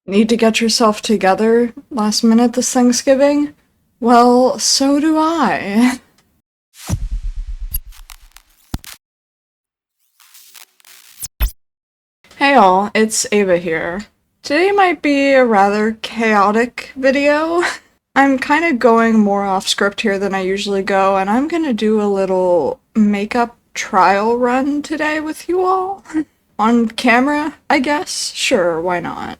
Need to get yourself together last minute this Thanksgiving? Well, so do I. Hey all, it's Ava here. Today might be a rather chaotic video. I'm kind of going more off script here than I usually go, and I'm gonna do a little makeup trial run today with you all. On camera, I guess? Sure, why not?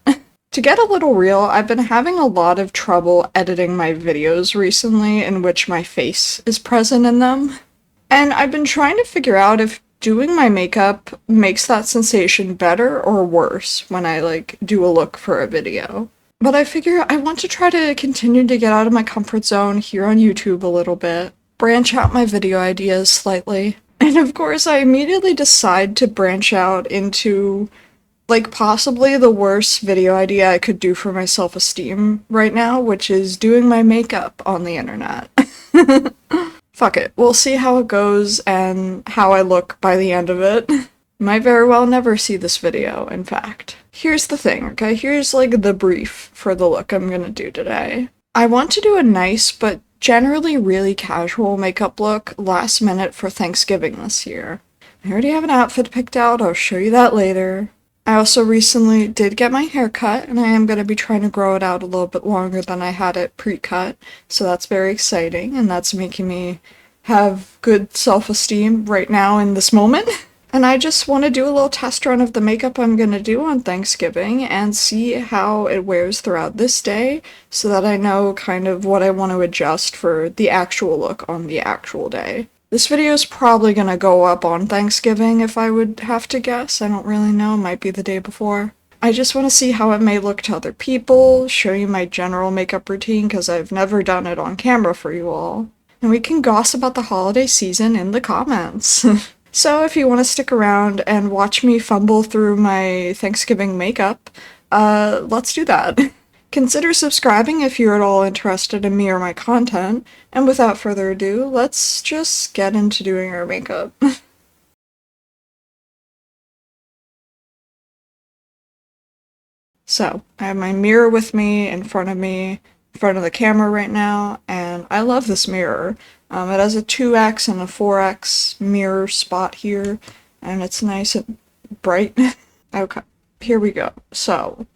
To get a little real, I've been having a lot of trouble editing my videos recently in which my face is present in them. And I've been trying to figure out if doing my makeup makes that sensation better or worse when I do a look for a video. But I figure I want to try to continue to get out of my comfort zone here on YouTube a little bit, branch out my video ideas slightly. And of course, I immediately decide to branch out into possibly the worst video idea I could do for my self-esteem right now, which is doing my makeup on the internet. Fuck it. We'll see how it goes and how I look by the end of it. Might very well never see this video, in fact. Here's the thing, okay? Here's the brief for the look I'm gonna do today. I want to do a nice but generally really casual makeup look last minute for Thanksgiving this year. I already have an outfit picked out, I'll show you that later. I also recently did get my hair cut, and I am going to be trying to grow it out a little bit longer than I had it pre-cut, so that's very exciting, and that's making me have good self-esteem right now in this moment. And I just want to do a little test run of the makeup I'm going to do on Thanksgiving and see how it wears throughout this day so that I know kind of what I want to adjust for the actual look on the actual day. This video is probably gonna go up on Thanksgiving if I would have to guess. I don't really know, might be the day before. I just want to see how it may look to other people, show you my general makeup routine because I've never done it on camera for you all. And we can gossip about the holiday season in the comments. So if you want to stick around and watch me fumble through my Thanksgiving makeup, let's do that. Consider subscribing if you're at all interested in me or my content, and without further ado, let's just get into doing our makeup. So, I have my mirror with me in front of the camera right now, and I love this mirror. It has a 2x and a 4x mirror spot here, and it's nice and bright. Okay, here we go. So,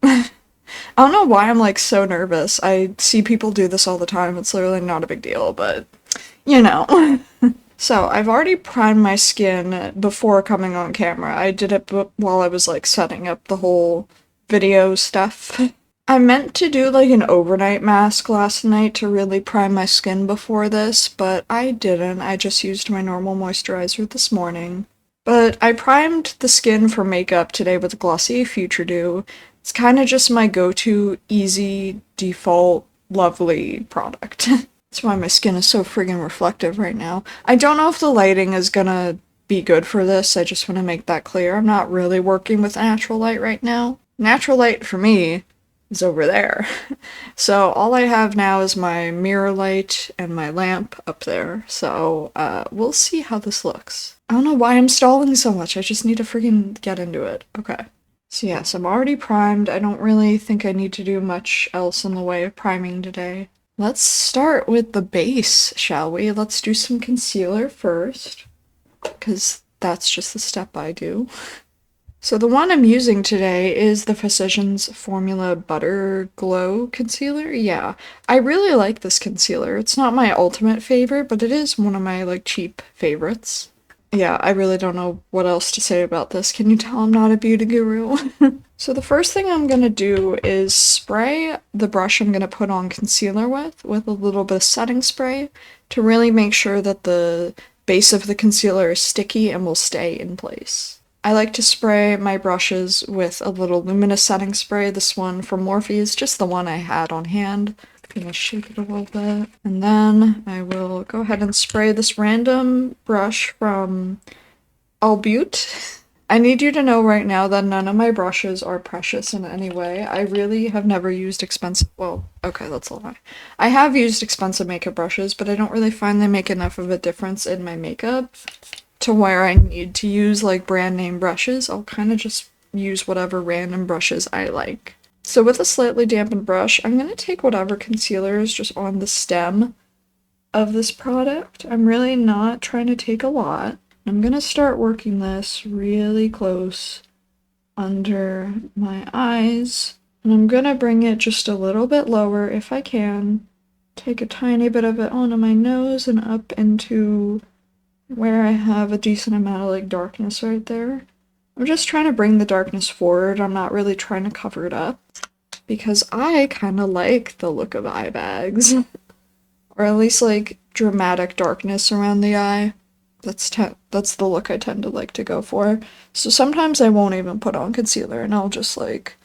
I don't know why I'm so nervous. I see people do this all the time. It's literally not a big deal, but you know. So I've already primed my skin before coming on camera. I did it while I was setting up the whole video stuff. I meant to do an overnight mask last night to really prime my skin before this, but I didn't. I just used my normal moisturizer this morning. But I primed the skin for makeup today with Glossier Future Dew. It's kind of just my go-to, easy, default, lovely product. That's why my skin is so friggin' reflective right now. I don't know if the lighting is gonna be good for this, I just want to make that clear. I'm not really working with natural light right now. Natural light for me is over there. So all I have now is my mirror light and my lamp up there, so we'll see how this looks. I don't know why I'm stalling so much, I just need to friggin' get into it. Okay. So yes, I'm already primed. I don't really think I need to do much else in the way of priming today. Let's start with the base, shall we? Let's do some concealer first, because that's just the step I do. So the one I'm using today is the Physicians Formula Butter Glow Concealer. Yeah, I really like this concealer. It's not my ultimate favorite, but it is one of my cheap favorites. Yeah, I really don't know what else to say about this. Can you tell I'm not a beauty guru? So the first thing I'm gonna do is spray the brush I'm gonna put on concealer with a little bit of setting spray to really make sure that the base of the concealer is sticky and will stay in place. I like to spray my brushes with a little luminous setting spray. This one from Morphe is just the one I had on hand. I'm gonna shake it a little bit. And then I will go ahead and spray this random brush from Albute. I need you to know right now that none of my brushes are precious in any way. I really have never used expensive, well, okay, that's a lie. I have used expensive makeup brushes, but I don't really find they make enough of a difference in my makeup to where I need to use brand name brushes. I'll kind of just use whatever random brushes I like. So with a slightly dampened brush, I'm going to take whatever concealer is just on the stem of this product. I'm really not trying to take a lot. I'm going to start working this really close under my eyes. And I'm going to bring it just a little bit lower if I can. Take a tiny bit of it onto my nose and up into where I have a decent amount of like darkness right there. I'm just trying to bring the darkness forward. I'm not really trying to cover it up because I kind of like the look of eye bags. Or at least like dramatic darkness around the eye. That's the look I tend to like to go for. So sometimes I won't even put on concealer and I'll just like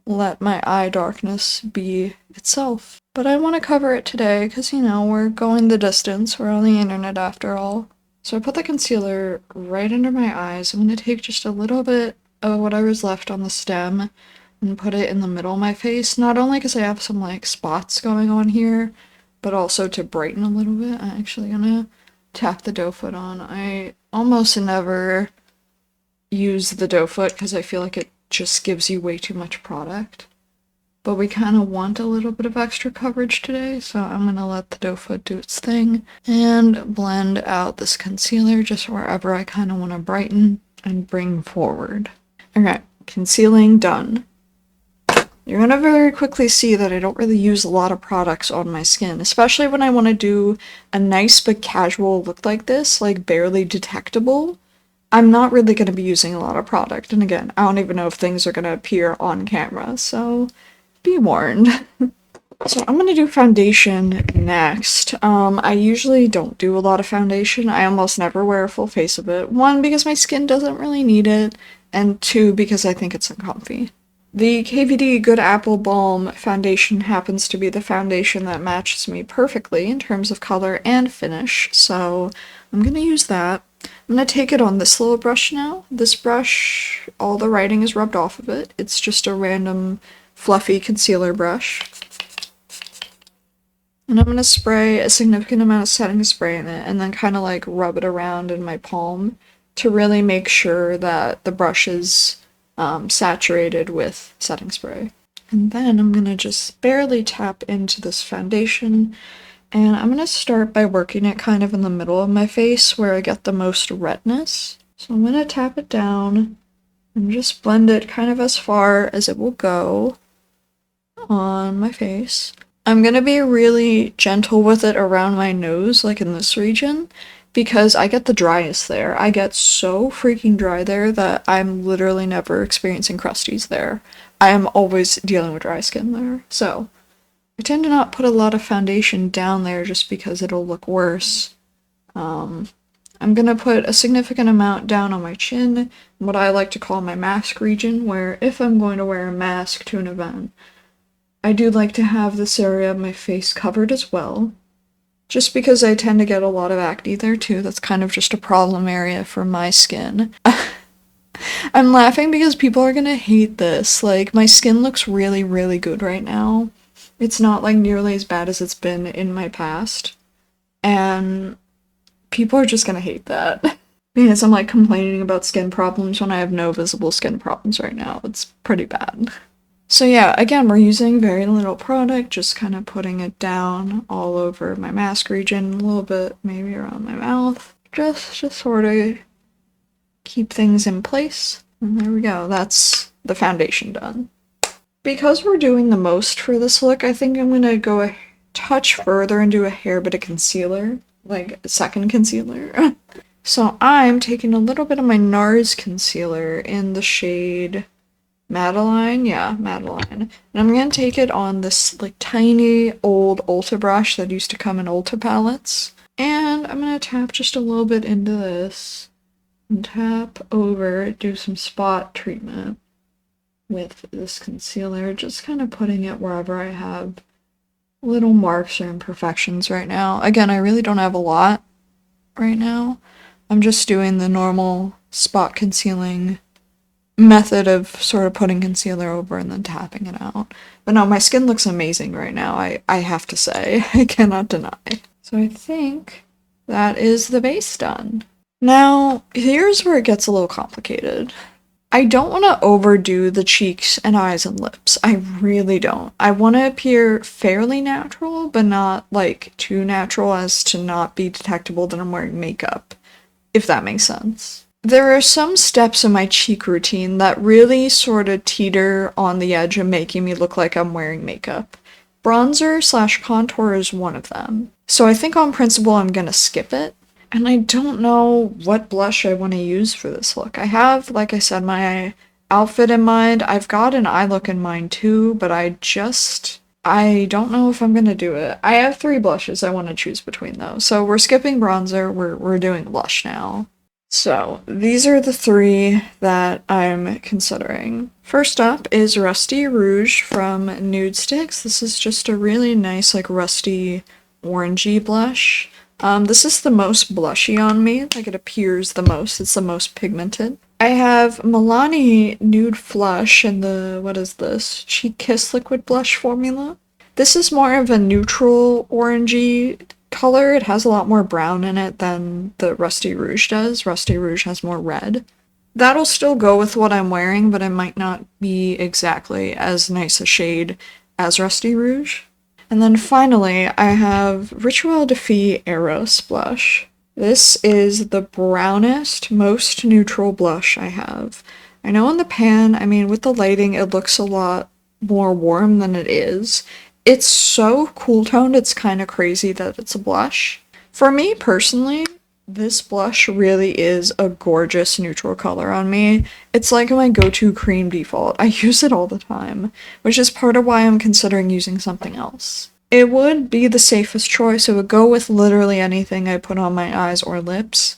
let my eye darkness be itself. But I want to cover it today because, you know, we're going the distance. We're on the internet after all. So I put the concealer right under my eyes. I'm going to take just a little bit of whatever's left on the stem and put it in the middle of my face. Not only because I have some like spots going on here, but also to brighten a little bit. I'm actually gonna tap the doe foot on. I almost never use the doe foot because I feel like it just gives you way too much product. But we kind of want a little bit of extra coverage today, so I'm gonna let the doe foot do its thing and blend out this concealer just wherever I kind of want to brighten and bring forward. Okay, concealing done. You're gonna very quickly see that I don't really use a lot of products on my skin, especially when I want to do a nice but casual look like this, like barely detectable. I'm not really going to be using a lot of product, and again, I don't even know if things are going to appear on camera, so be warned. So I'm going to do foundation next. I usually don't do a lot of foundation. I almost never wear a full face of it. One, because my skin doesn't really need it, and two, because I think it's uncomfy. The KVD Good Apple Balm foundation happens to be the foundation that matches me perfectly in terms of color and finish, so I'm going to use that. I'm going to take it on this little brush now. This brush, all the writing is rubbed off of it. It's just a random fluffy concealer brush. And I'm going to spray a significant amount of setting spray in it and then kind of like rub it around in my palm to really make sure that the brush is saturated with setting spray. And then I'm going to just barely tap into this foundation, and I'm going to start by working it kind of in the middle of my face where I get the most redness. So I'm going to tap it down and just blend it kind of as far as it will go on my face. I'm going to be really gentle with it around my nose, like in this region, because I get the driest there. I get so freaking dry there that I'm literally never experiencing crusties there. I am always dealing with dry skin there. So I tend to not put a lot of foundation down there just because it'll look worse. I'm gonna put a significant amount down on my chin, what I like to call my mask region, where if I'm going to wear a mask to an event, I do like to have this area of my face covered as well. Just because I tend to get a lot of acne there too. That's kind of just a problem area for my skin. I'm laughing because people are gonna hate this. Like, my skin looks really, really good right now. It's not like nearly as bad as it's been in my past. And people are just gonna hate that. Because I'm like complaining about skin problems when I have no visible skin problems right now. It's pretty bad. So yeah, again, we're using very little product, just kind of putting it down all over my mask region, a little bit maybe around my mouth, just to sort of keep things in place. And there we go, that's the foundation done. Because we're doing the most for this look, I think I'm gonna go a touch further and do a hair bit of concealer, like a second concealer. So I'm taking a little bit of my NARS concealer in the shade Madeline, yeah, Madeline. And I'm gonna take it on this like tiny old Ulta brush that used to come in Ulta palettes. And I'm gonna tap just a little bit into this and tap over, do some spot treatment with this concealer, just kind of putting it wherever I have little marks or imperfections right now. Again, I really don't have a lot right now. I'm just doing the normal spot concealing method of sort of putting concealer over and then tapping it out. But no, my skin looks amazing right now, I have to say. I cannot deny. So I think that is the base done. Now, here's where it gets a little complicated. I don't want to overdo the cheeks and eyes and lips. I really don't. I want to appear fairly natural, but not like too natural as to not be detectable that I'm wearing makeup, if that makes sense. There are some steps in my cheek routine that really sort of teeter on the edge of making me look like I'm wearing makeup. Bronzer slash contour is one of them. So I think on principle I'm gonna skip it. And I don't know what blush I want to use for this look. I have, like I said, my outfit in mind. I've got an eye look in mind too, but I don't know if I'm gonna do it. I have 3 blushes I want to choose between though. So we're skipping bronzer, we're doing blush now. So these are the 3 that I'm considering. First up is Rusty Rouge from Nude Sticks. This is just a really nice, like, rusty orangey blush. This is the most blushy on me, like it appears the most, it's the most pigmented. I have Milani Nude Flush in the, what is this, Cheek Kiss Liquid Blush formula. This is more of a neutral orangey color. It has a lot more brown in it than the Rusty Rouge does. Rusty Rouge has more red. That'll still go with what I'm wearing, but it might not be exactly as nice a shade as Rusty Rouge. And then finally, I have Rituel de Fille Eros blush. This is the brownest, most neutral blush I have. I know in the pan, I mean, with the lighting, it looks a lot more warm than it is. It's so cool toned, it's kind of crazy that it's a blush. For me, personally, this blush really is a gorgeous neutral color on me. It's like my go-to cream default. I use it all the time, which is part of why I'm considering using something else. It would be the safest choice. It would go with literally anything I put on my eyes or lips,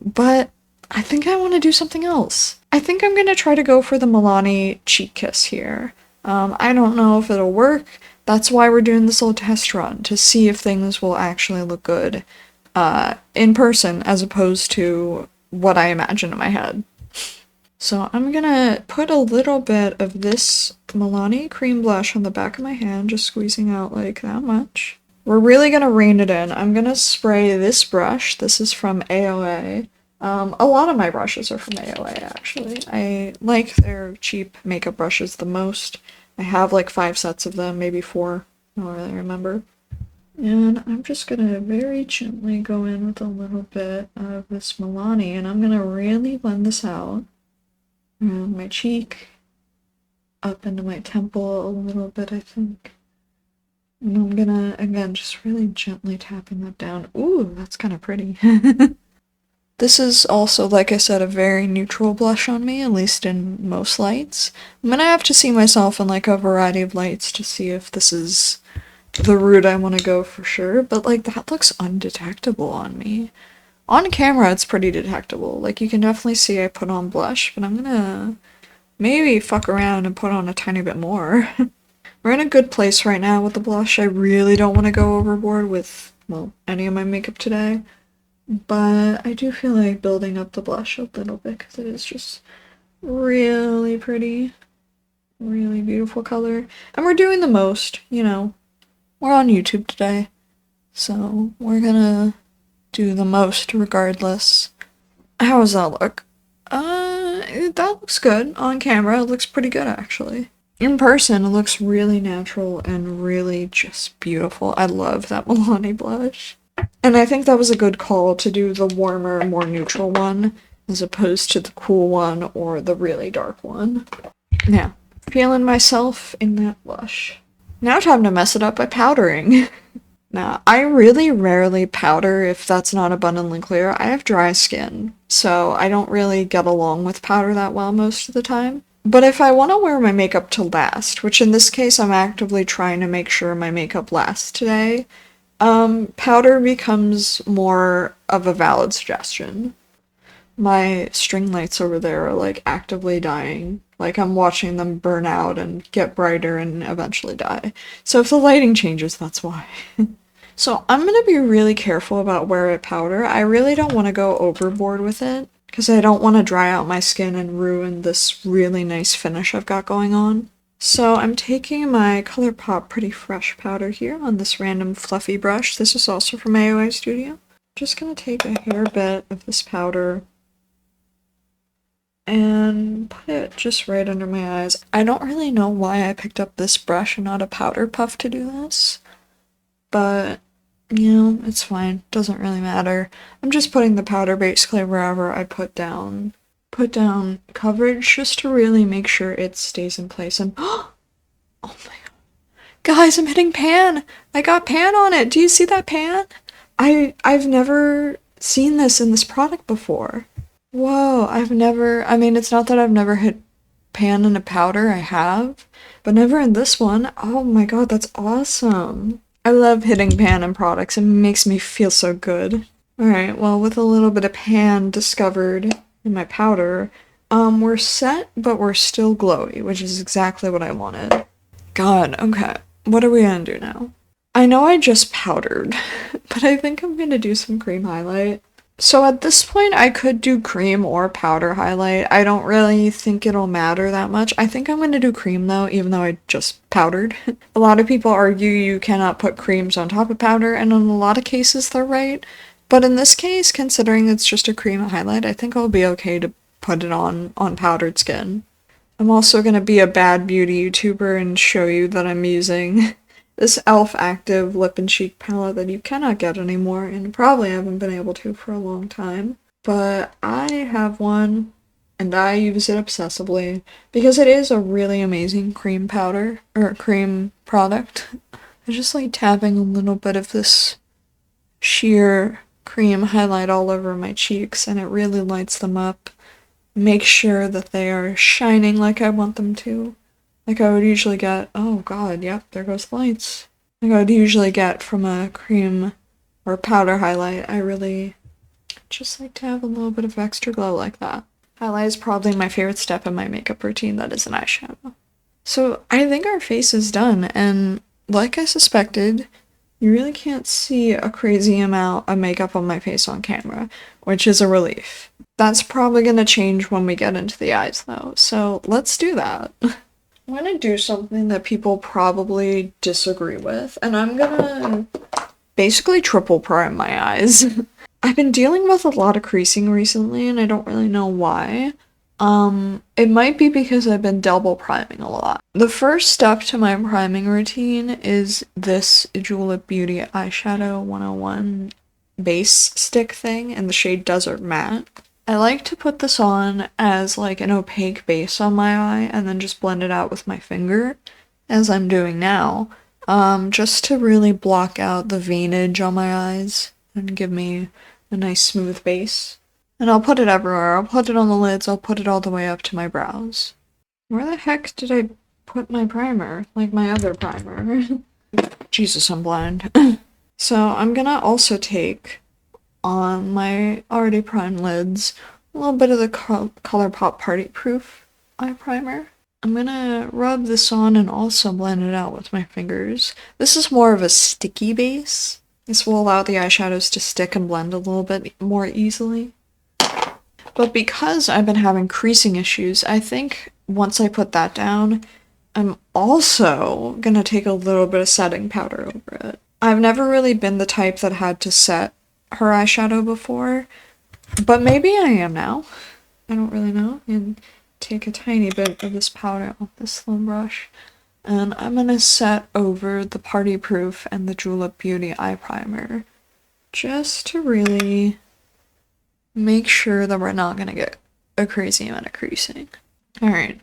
but I think I want to do something else. I think I'm going to try to go for the Milani Cheek Kiss here. I don't know if it'll work. That's why we're doing this little test run, to see if things will actually look good in person as opposed to what I imagine in my head. So I'm gonna put a little bit of this Milani cream blush on the back of my hand, just squeezing out like that much. We're really gonna rein it in. I'm gonna spray this brush. This is from AOA. A lot of my brushes are from AOA, actually. I like their cheap makeup brushes the most. I have like 5 sets of them, maybe 4. I don't really remember. And I'm just gonna very gently go in with a little bit of this Milani, and I'm gonna really blend this out around my cheek, up into my temple a little bit, I think. And I'm gonna, again, just really gently tapping that down. Ooh, that's kind of pretty. This is also, like I said, a very neutral blush on me, at least in most lights. I'm gonna have to see myself in like a variety of lights to see if this is the route I want to go for sure, but like that looks undetectable on me. On camera it's pretty detectable, like you can definitely see I put on blush, but I'm gonna maybe fuck around and put on a tiny bit more. We're in a good place right now with the blush. I really don't want to go overboard with, well, any of my makeup today, but I do feel like building up the blush a little bit because it is just really pretty, really beautiful color, and we're doing the most, you know. We're on YouTube today, so we're gonna do the most regardless. How does that look? That looks good. On camera, it looks pretty good, actually. In person, it looks really natural and really just beautiful. I love that Milani blush. And I think that was a good call to do the warmer, more neutral one, as opposed to the cool one or the really dark one. Yeah, feeling myself in that blush. Now time to mess it up by powdering. Now, I really rarely powder if that's not abundantly clear. I have dry skin, so I don't really get along with powder that well most of the time. But if I want to wear my makeup to last, which in this case I'm actively trying to make sure my makeup lasts today, powder becomes more of a valid suggestion. My string lights over there are like actively dying. Like I'm watching them burn out and get brighter and eventually die. So if the lighting changes, that's why. So I'm gonna be really careful about where I powder. I really don't want to go overboard with it because I don't want to dry out my skin and ruin this really nice finish I've got going on. So I'm taking my ColourPop Pretty Fresh powder here on this random fluffy brush. This is also from AOA Studio. I'm just gonna take a hair bit of this powder and put it just right under my eyes. I don't really know why I picked up this brush and not a powder puff to do this, but you know, it's fine. Doesn't really matter. I'm just putting the powder basically wherever I put down coverage just to really make sure it stays in place. And oh my god. Guys, I'm hitting pan. I got pan on it. Do you see that pan? I've never seen this in this product before. Whoa, I mean, it's not that I've never hit pan in a powder, I have, but never in this one. Oh my god, that's awesome. I love hitting pan in products, it makes me feel so good. Alright, well, with a little bit of pan discovered in my powder, we're set, but we're still glowy, which is exactly what I wanted. God, okay, what are we gonna do now? I know I just powdered, but I think I'm gonna do some cream highlight. So at this point, I could do cream or powder highlight. I don't really think it'll matter that much. I think I'm going to do cream though, even though I just powdered. A lot of people argue you cannot put creams on top of powder, and in a lot of cases they're right. But in this case, considering it's just a cream highlight, I think I'll be okay to put it on powdered skin. I'm also going to be a bad beauty YouTuber and show you that I'm using this e.l.f. Active Lip and Cheek palette that you cannot get anymore, and probably haven't been able to for a long time. But I have one, and I use it obsessively, because it is a really amazing cream powder, or cream product. I just like tapping a little bit of this sheer cream highlight all over my cheeks, and it really lights them up. Make sure that they are shining like I want them to. Like I would usually get, oh god, yep, there goes the lights. Like I would usually get from a cream or powder highlight. I really just like to have a little bit of extra glow like that. Highlight is probably my favorite step in my makeup routine that is an eyeshadow. So I think our face is done, and like I suspected, you really can't see a crazy amount of makeup on my face on camera, which is a relief. That's probably gonna change when we get into the eyes though, so let's do that. I'm gonna do something that people probably disagree with, and I'm gonna basically triple prime my eyes. I've been dealing with a lot of creasing recently, and I don't really know why. It might be because I've been double priming a lot. The first step to my priming routine is this Julep Beauty Eyeshadow 101 base stick thing in the shade Desert Matte. I like to put this on as like an opaque base on my eye and then just blend it out with my finger, as I'm doing now, just to really block out the veinage on my eyes and give me a nice smooth base. And I'll put it everywhere. I'll put it on the lids, I'll put it all the way up to my brows. Where the heck did I put my primer? Like my other primer. Jesus, I'm blind. So I'm gonna also take on my already primed lids a little bit of the ColourPop Party Proof eye primer. I'm gonna rub this on and also blend it out with my fingers. This is more of a sticky base. This will allow the eyeshadows to stick and blend a little bit more easily. But because I've been having creasing issues, I think once I put that down, I'm also gonna take a little bit of setting powder over it. I've never really been the type that had to set her eyeshadow before, but maybe I am now. I don't really know. And take a tiny bit of this powder off this slim brush, and I'm gonna set over the Party Proof and the Julep Beauty eye primer, just to really make sure that we're not gonna get a crazy amount of creasing. Alright,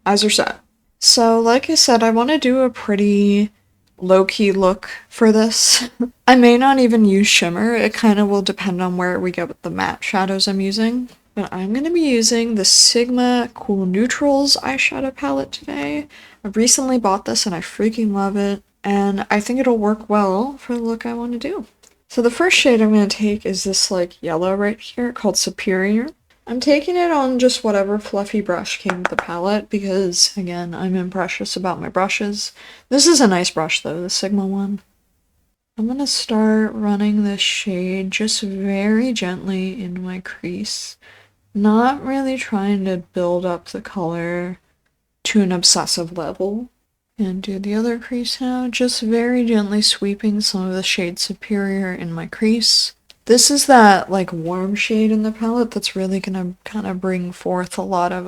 eyes are set. So like I said, I want to do a pretty low-key look for this. I may not even use shimmer, it kind of will depend on where we go with the matte shadows I'm using. But I'm going to be using the Sigma Cool Neutrals eyeshadow palette today. I recently bought this and I freaking love it, and I think it'll work well for the look I want to do. So the first shade I'm going to take is this like yellow right here called Superior. I'm taking it on just whatever fluffy brush came with the palette because, again, I'm imprecious about my brushes. This is a nice brush though, the Sigma one. I'm gonna start running this shade just very gently in my crease. Not really trying to build up the color to an obsessive level. And do the other crease now, just very gently sweeping some of the shade Superior in my crease. This is that like warm shade in the palette that's really gonna kind of bring forth a lot of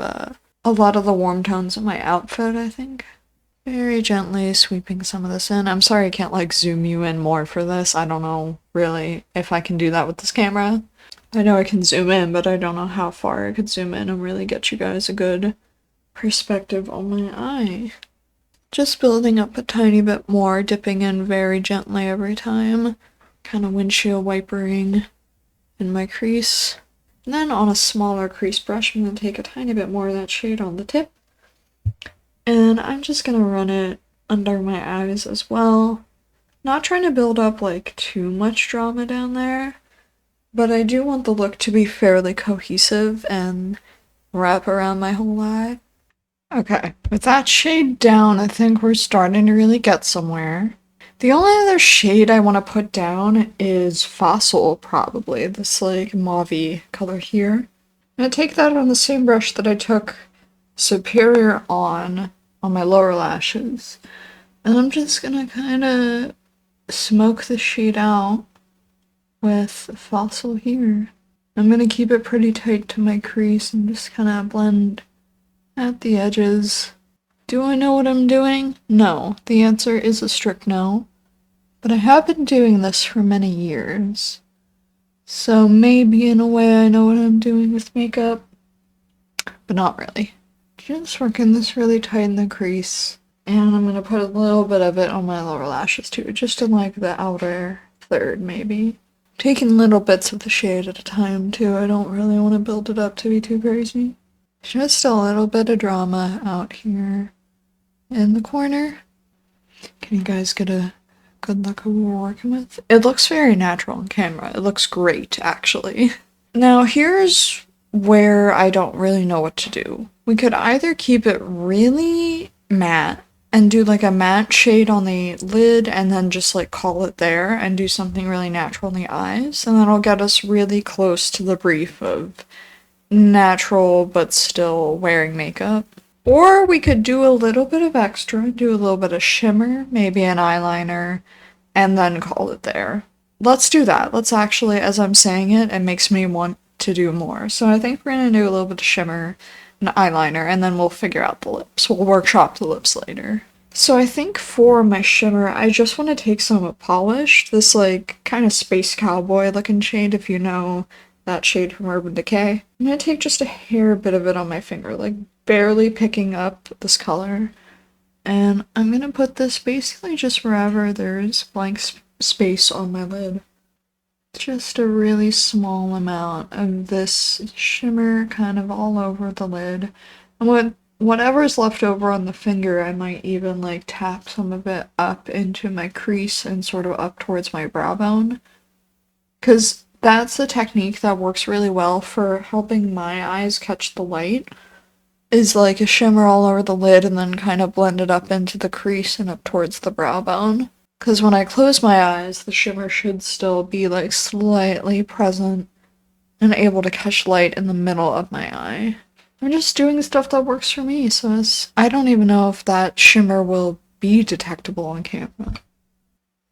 the warm tones in my outfit, I think. Very gently sweeping some of this in. I'm sorry I can't like zoom you in more for this. I don't know really if I can do that with this camera. I know I can zoom in, but I don't know how far I could zoom in and really get you guys a good perspective on my eye. Just building up a tiny bit more, dipping in very gently every time. Kind of windshield wipering in my crease. And then on a smaller crease brush, I'm going to take a tiny bit more of that shade on the tip. And I'm just going to run it under my eyes as well. Not trying to build up like too much drama down there, but I do want the look to be fairly cohesive and wrap around my whole eye. Okay, with that shade down, I think we're starting to really get somewhere. The only other shade I want to put down is Fossil, probably. This, like, mauve-y color here. I'm going to take that on the same brush that I took Superior on my lower lashes. And I'm just going to kind of smoke the shade out with Fossil here. I'm going to keep it pretty tight to my crease and just kind of blend at the edges. Do I know what I'm doing? No. The answer is a strict no. But I have been doing this for many years. So maybe in a way I know what I'm doing with makeup. But not really. Just working this really tight in the crease. And I'm going to put a little bit of it on my lower lashes too. Just in like the outer third maybe. Taking little bits of the shade at a time too. I don't really want to build it up to be too crazy. Just a little bit of drama out here in the corner. Can you guys get a good look at what we're working with? It looks very natural on camera. It looks great, actually. Now, here's where I don't really know what to do. We could either keep it really matte and do like a matte shade on the lid and then just like call it there and do something really natural in the eyes, and that'll get us really close to the brief of natural but still wearing makeup. Or we could do a little bit of extra, do a little bit of shimmer, maybe an eyeliner, and then call it there. Let's do that. Let's actually, as I'm saying it, it makes me want to do more. So I think we're gonna do a little bit of shimmer, an eyeliner, and then we'll figure out the lips. We'll workshop the lips later. So I think for my shimmer, I just want to take some Polished, this like kind of space cowboy looking shade, if you know that shade from Urban Decay. I'm gonna take just a hair bit of it on my finger, like barely picking up this color. And I'm gonna put this basically just wherever there's blank space on my lid. Just a really small amount of this shimmer kind of all over the lid. And whatever's left over on the finger, I might even like tap some of it up into my crease and sort of up towards my brow bone. Because that's a technique that works really well for helping my eyes catch the light, is like a shimmer all over the lid and then kind of blend it up into the crease and up towards the brow bone. Because when I close my eyes, the shimmer should still be like slightly present and able to catch light in the middle of my eye. I'm just doing stuff that works for me, so I don't even know if that shimmer will be detectable on camera.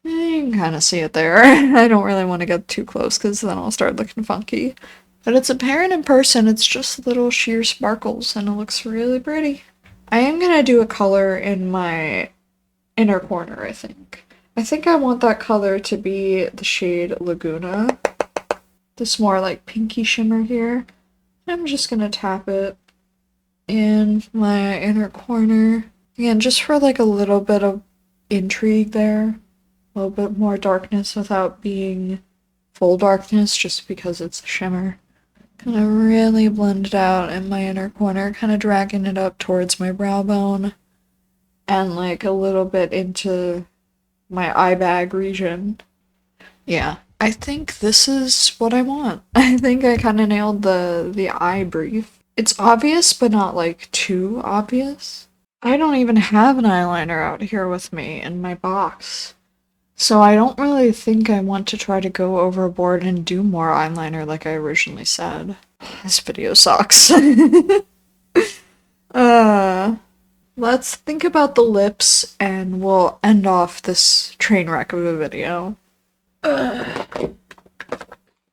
You can kind of see it there. I don't really want to get too close because then I'll start looking funky. But it's apparent in person, it's just little sheer sparkles and it looks really pretty. I am going to do a color in my inner corner, I think. I think I want that color to be the shade Laguna. This more like pinky shimmer here. I'm just going to tap it in my inner corner. Again, just for like a little bit of intrigue there. A little bit more darkness without being full darkness, just because it's a shimmer. Kind of really blend it out in my inner corner, kind of dragging it up towards my brow bone. And like a little bit into my eye bag region. Yeah, I think this is what I want. I think I kind of nailed the eye brief. It's obvious, but not like too obvious. I don't even have an eyeliner out here with me in my box. So I don't really think I want to try to go overboard and do more eyeliner like I originally said. This video sucks. Let's think about the lips and we'll end off this train wreck of a video.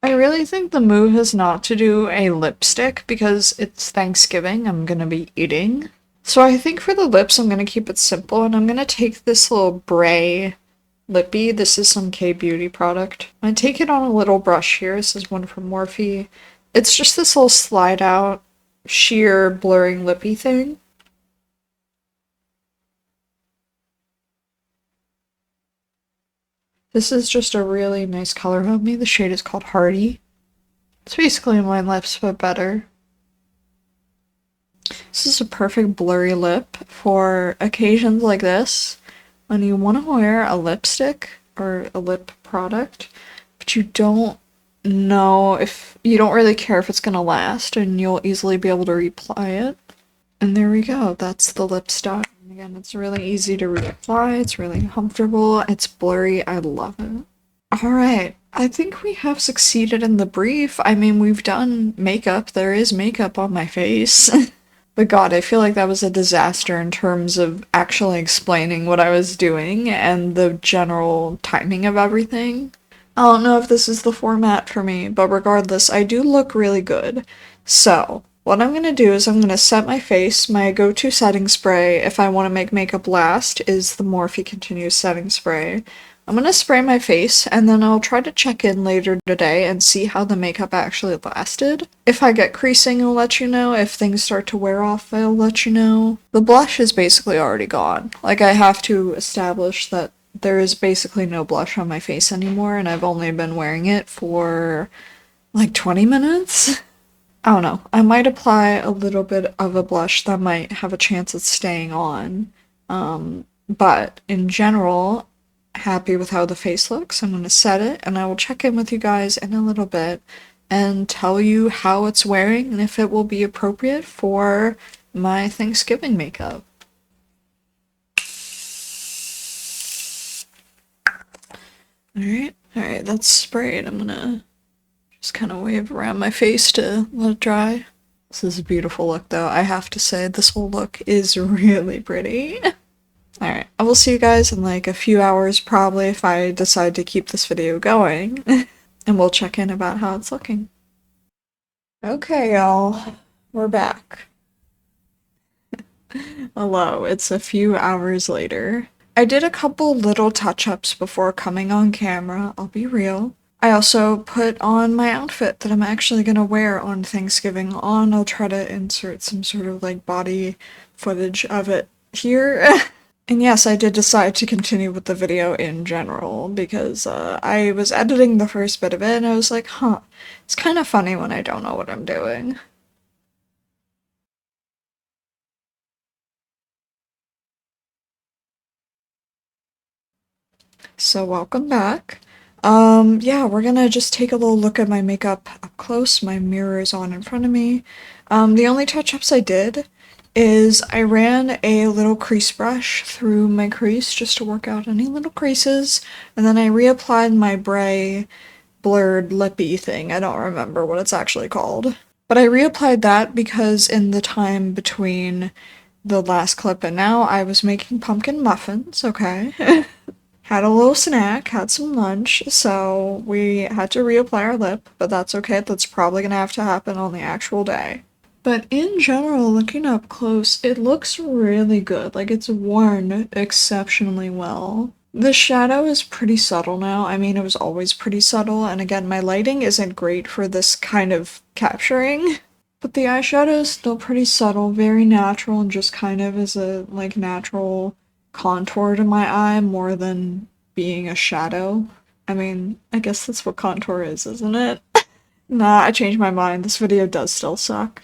I really think the move is not to do a lipstick because it's Thanksgiving. I'm gonna be eating. So I think for the lips, I'm gonna keep it simple and I'm gonna take this little Bray lippy. This is some K-Beauty product. I'm gonna take it on a little brush here. This is one from Morphe. It's just this little slide out, sheer blurring lippy thing. This is just a really nice color on me. The shade is called Hardy. It's basically my lips, but better. This is a perfect blurry lip for occasions like this, when you want to wear a lipstick or a lip product, but you don't know if you don't really care if it's gonna last, and you'll easily be able to reapply it. And there we go, that's the lip stuff. And again, it's really easy to reapply, it's really comfortable, it's blurry, I love it. Alright, I think we have succeeded in the brief. I mean, we've done makeup, there is makeup on my face. But God, I feel like that was a disaster in terms of actually explaining what I was doing and the general timing of everything. I don't know if this is the format for me, but regardless, I do look really good. So, what I'm gonna do is I'm gonna set my face. My go-to setting spray, if I want to make makeup last, is the Morphe Continuous Setting Spray. I'm gonna spray my face, and then I'll try to check in later today and see how the makeup actually lasted. If I get creasing, I'll let you know. If things start to wear off, I'll let you know. The blush is basically already gone. Like, I have to establish that there is basically no blush on my face anymore, and I've only been wearing it for like 20 minutes. I don't know. I might apply a little bit of a blush that might have a chance of staying on. But in general, happy with how the face looks. I'm going to set it, and I will check in with you guys in a little bit and tell you how it's wearing and if it will be appropriate for my Thanksgiving makeup. Alright, that's sprayed. I'm gonna just kind of wave around my face to let it dry. This is a beautiful look, though. I have to say, this whole look is really pretty. Alright, I will see you guys in like a few hours probably if I decide to keep this video going. And we'll check in about how it's looking. Okay, y'all. We're back. Hello, it's a few hours later. I did a couple little touch-ups before coming on camera, I'll be real. I also put on my outfit that I'm actually gonna wear on Thanksgiving on. I'll try to insert some sort of like body footage of it here. And yes, I did decide to continue with the video in general because I was editing the first bit of it and I was like, huh, it's kind of funny when I don't know what I'm doing. So welcome back. Yeah, we're gonna just take a little look at my makeup up close. My mirror is on in front of me. The only touch-ups I did is I ran a little crease brush through my crease just to work out any little creases, and then I reapplied my Bray blurred lippy thing. I don't remember what it's actually called. But I reapplied that because in the time between the last clip and now, I was making pumpkin muffins, okay? Had a little snack, had some lunch, so we had to reapply our lip, but that's okay, that's probably gonna have to happen on the actual day. But in general, looking up close, it looks really good, like it's worn exceptionally well. The shadow is pretty subtle now, I mean it was always pretty subtle, and again my lighting isn't great for this kind of capturing. But the eyeshadow is still pretty subtle, very natural, and just kind of is a like natural contour to my eye more than being a shadow. I mean, I guess that's what contour is, isn't it? Nah, I changed my mind. This video does still suck.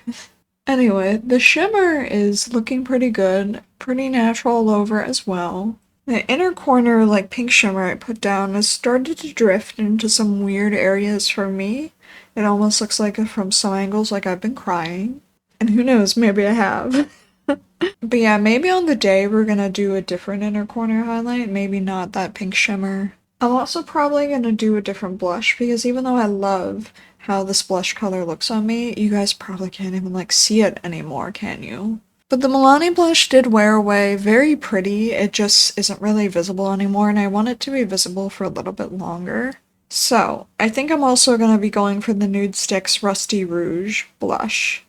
Anyway, the shimmer is looking pretty good, pretty natural all over as well. The inner corner, like pink shimmer I put down, has started to drift into some weird areas for me. It almost looks like from some angles like I've been crying. And who knows, maybe I have. But yeah, maybe on the day we're gonna do a different inner corner highlight, maybe not that pink shimmer. I'm also probably gonna do a different blush because even though I love how this blush color looks on me, you guys probably can't even like see it anymore, can you? But the Milani blush did wear away, very pretty, it just isn't really visible anymore and I want it to be visible for a little bit longer. So, I think I'm also going to be going for the Nudestix Rusty Rouge blush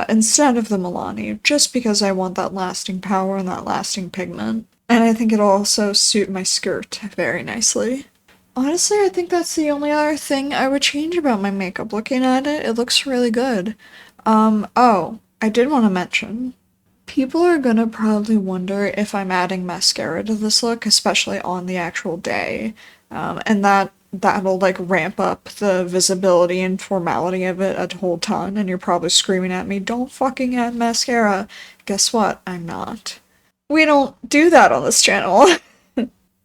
instead of the Milani, just because I want that lasting power and that lasting pigment. And I think it'll also suit my skirt very nicely. Honestly, I think that's the only other thing I would change about my makeup. Looking at it, it looks really good. Oh, I did want to mention, people are gonna probably wonder if I'm adding mascara to this look, especially on the actual day. And that'll like ramp up the visibility and formality of it a whole ton, and you're probably screaming at me, "Don't fucking add mascara." Guess what? I'm not. We don't do that on this channel.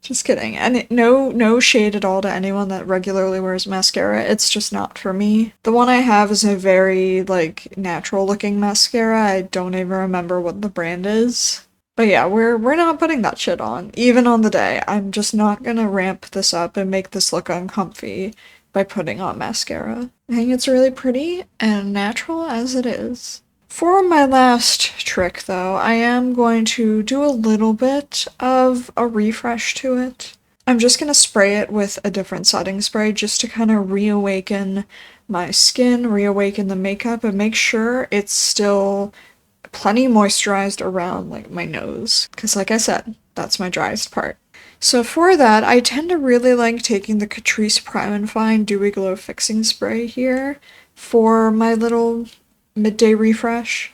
Just kidding. And no shade at all to anyone that regularly wears mascara. It's just not for me. The one I have is a very, like, natural looking mascara. I don't even remember what the brand is. But yeah, we're not putting that shit on, even on the day. I'm just not gonna ramp this up and make this look uncomfy by putting on mascara. I think it's really pretty and natural as it is. For my last trick, though, I am going to do a little bit of a refresh to it. I'm just going to spray it with a different setting spray just to kind of reawaken my skin, reawaken the makeup, and make sure it's still plenty moisturized around like my nose. Because like I said, that's my driest part. So for that, I tend to really like taking the Catrice Prime and Fine Dewy Glow Fixing Spray here for my little midday refresh.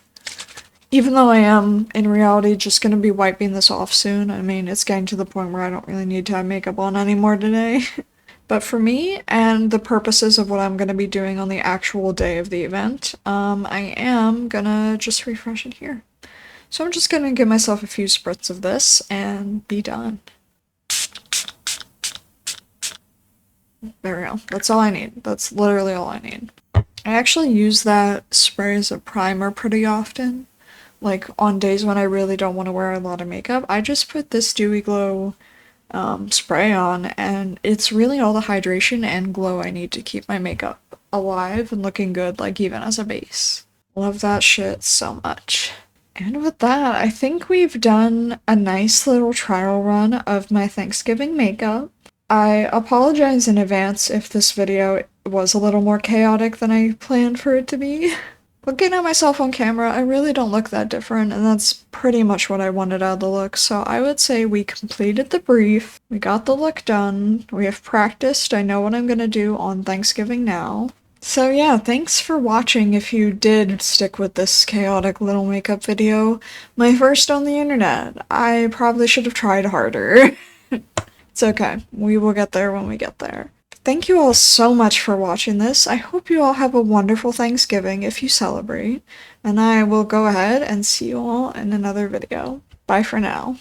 Even though I am, in reality, just gonna be wiping this off soon. I mean, it's getting to the point where I don't really need to have makeup on anymore today. But for me, and the purposes of what I'm gonna be doing on the actual day of the event, I am gonna just refresh it here. So I'm just gonna give myself a few spritz of this and be done. There we go. That's all I need. That's literally all I need. I actually use that spray as a primer pretty often. Like, on days when I really don't want to wear a lot of makeup, I just put this Dewy Glow spray on, and it's really all the hydration and glow I need to keep my makeup alive and looking good, like, even as a base. Love that shit so much. And with that, I think we've done a nice little trial run of my Thanksgiving makeup. I apologize in advance if this video was a little more chaotic than I planned for it to be. Looking at myself on camera, I really don't look that different, and that's pretty much what I wanted out of the look, so I would say we completed the brief, we got the look done, we have practiced, I know what I'm gonna do on Thanksgiving now. So yeah, thanks for watching if you did stick with this chaotic little makeup video. My first on the internet. I probably should have tried harder. It's okay, we will get there when we get there. Thank you all so much for watching this. I hope you all have a wonderful Thanksgiving if you celebrate, and I will go ahead and see you all in another video. Bye for now.